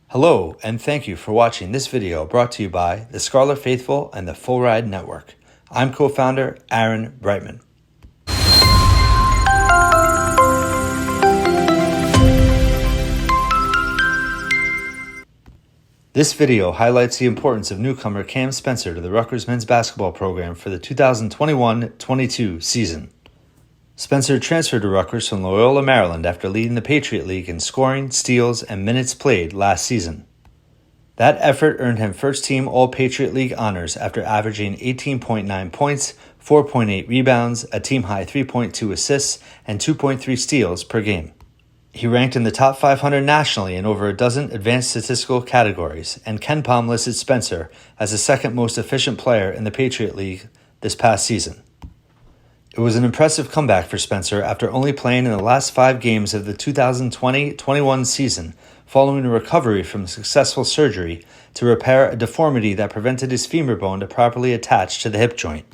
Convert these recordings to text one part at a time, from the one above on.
Hello, and thank you for watching this video brought to you by the Scarlet Faithful and the Full Ride Network. I'm co-founder Aaron Breitman. This video highlights the importance of newcomer Cam Spencer to the Rutgers men's basketball program for the 2021-22 season. Spencer transferred to Rutgers from Loyola, Maryland after leading the Patriot League in scoring, steals, and minutes played last season. That effort earned him first-team All-Patriot League honors after averaging 18.9 points, 4.8 rebounds, a team-high 3.2 assists, and 2.3 steals per game. He ranked in the top 500 nationally in over a dozen advanced statistical categories, and KenPom listed Spencer as the second most efficient player in the Patriot League this past season. It was an impressive comeback for Spencer after only playing in the last 5 games of the 2020-21 season, following a recovery from successful surgery to repair a deformity that prevented his femur bone to properly attach to the hip joint.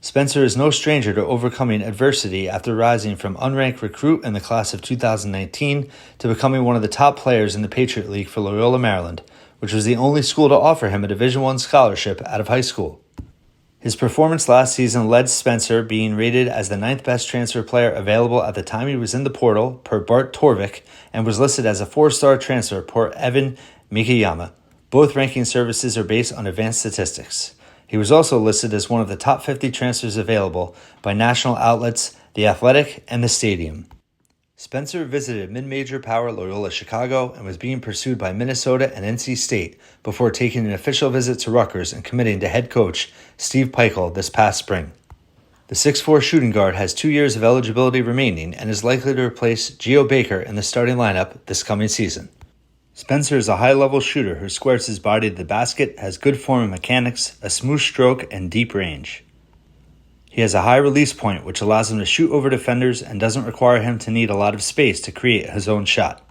Spencer is no stranger to overcoming adversity after rising from unranked recruit in the class of 2019 to becoming one of the top players in the Patriot League for Loyola, Maryland, which was the only school to offer him a Division I scholarship out of high school. His performance last season led Spencer being rated as the 9th best transfer player available at the time he was in the portal per Bart Torvik and was listed as a 4-star transfer per Evan Mikiyama. Both ranking services are based on advanced statistics. He was also listed as one of the top 50 transfers available by national outlets The Athletic and The Stadium. Spencer visited mid-major power Loyola Chicago and was being pursued by Minnesota and NC State before taking an official visit to Rutgers and committing to head coach Steve Pikiell this past spring. The 6'4" shooting guard has 2 years of eligibility remaining and is likely to replace Geo Baker in the starting lineup this coming season. Spencer is a high-level shooter who squares his body to the basket, has good form and mechanics, a smooth stroke, and deep range. He has a high release point, which allows him to shoot over defenders and doesn't require him to need a lot of space to create his own shot.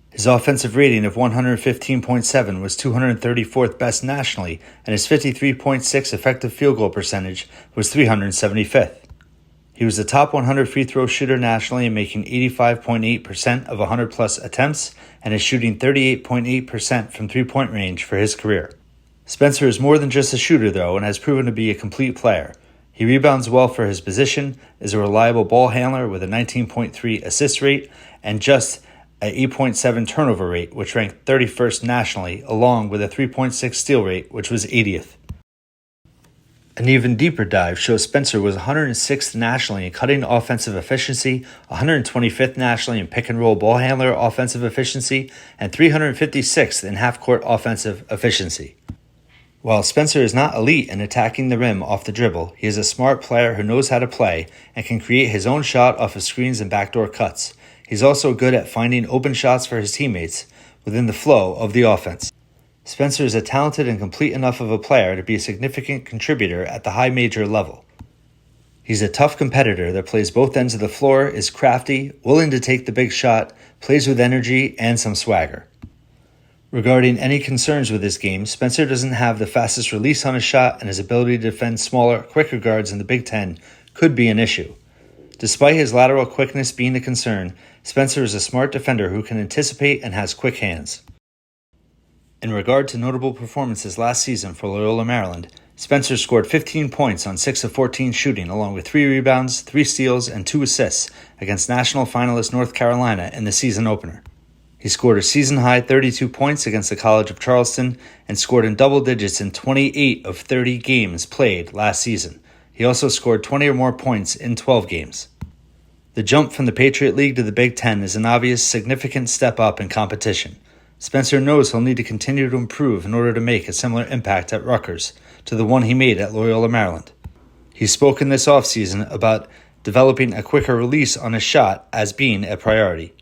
His offensive rating of 115.7 was 234th best nationally, and his 53.6 effective field goal percentage was 375th. He was the top 100 free throw shooter nationally, making 85.8% of 100-plus attempts and is shooting 38.8% from three-point range for his career. Spencer is more than just a shooter, though, and has proven to be a complete player. He rebounds well for his position, is a reliable ball handler with a 19.3 assist rate and just an 8.7 turnover rate, which ranked 31st nationally, along with a 3.6 steal rate, which was 80th. An even deeper dive shows Spencer was 106th nationally in cutting offensive efficiency, 125th nationally in pick-and-roll ball handler offensive efficiency, and 356th in half-court offensive efficiency. While Spencer is not elite in attacking the rim off the dribble, he is a smart player who knows how to play and can create his own shot off of screens and backdoor cuts. He's also good at finding open shots for his teammates within the flow of the offense. Spencer is a talented and complete enough of a player to be a significant contributor at the high major level. He's a tough competitor that plays both ends of the floor, is crafty, willing to take the big shot, plays with energy and some swagger. Regarding any concerns with his game, Spencer doesn't have the fastest release on his shot, and his ability to defend smaller, quicker guards in the Big Ten could be an issue. Despite his lateral quickness being a concern, Spencer is a smart defender who can anticipate and has quick hands. In regard to notable performances last season for Loyola, Maryland, Spencer scored 15 points on 6 of 14 shooting, along with 3 rebounds, 3 steals, and 2 assists against national finalist North Carolina in the season opener. He scored a season-high 32 points against the College of Charleston and scored in double digits in 28 of 30 games played last season. He also scored 20 or more points in 12 games. The jump from the Patriot League to the Big Ten is an obvious significant step up in competition. Spencer knows he'll need to continue to improve in order to make a similar impact at Rutgers to the one he made at Loyola, Maryland. He's spoken this offseason about developing a quicker release on his shot as being a priority.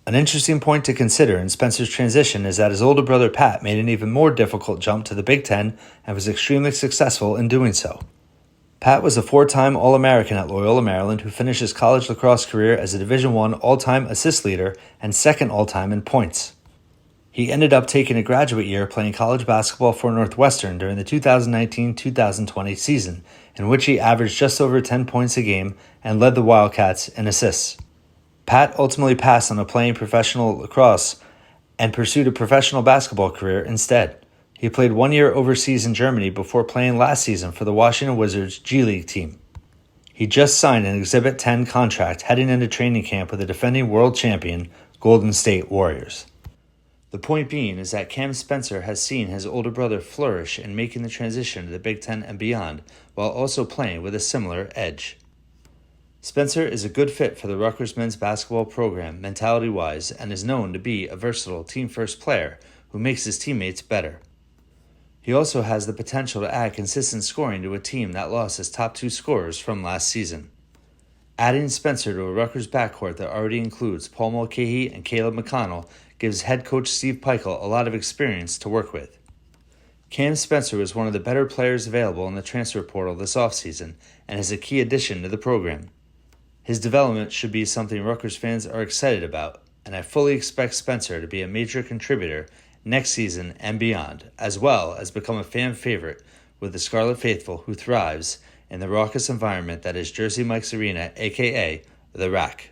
An interesting point to consider in Spencer's transition is that his older brother Pat made an even more difficult jump to the Big Ten and was extremely successful in doing so. Pat was a 4-time All-American at Loyola, Maryland, who finished his college lacrosse career as a Division I all-time assist leader and second all-time in points. He ended up taking a graduate year playing college basketball for Northwestern during the 2019-2020 season, in which he averaged just over 10 points a game and led the Wildcats in assists. Pat ultimately passed on playing professional lacrosse and pursued a professional basketball career instead. He played 1 year overseas in Germany before playing last season for the Washington Wizards G League team. He just signed an Exhibit 10 contract heading into training camp with the defending world champion Golden State Warriors. The point being is that Cam Spencer has seen his older brother flourish in making the transition to the Big Ten and beyond, while also playing with a similar edge. Spencer is a good fit for the Rutgers men's basketball program mentality-wise and is known to be a versatile team-first player who makes his teammates better. He also has the potential to add consistent scoring to a team that lost its top 2 scorers from last season. Adding Spencer to a Rutgers backcourt that already includes Paul Mulcahy and Caleb McConnell gives head coach Steve Pikiell a lot of experience to work with. Cam Spencer was one of the better players available in the transfer portal this offseason and is a key addition to the program. His development should be something Rutgers fans are excited about, and I fully expect Spencer to be a major contributor next season and beyond, as well as become a fan favorite with the Scarlet faithful who thrives in the raucous environment that is Jersey Mike's Arena, aka The Rack.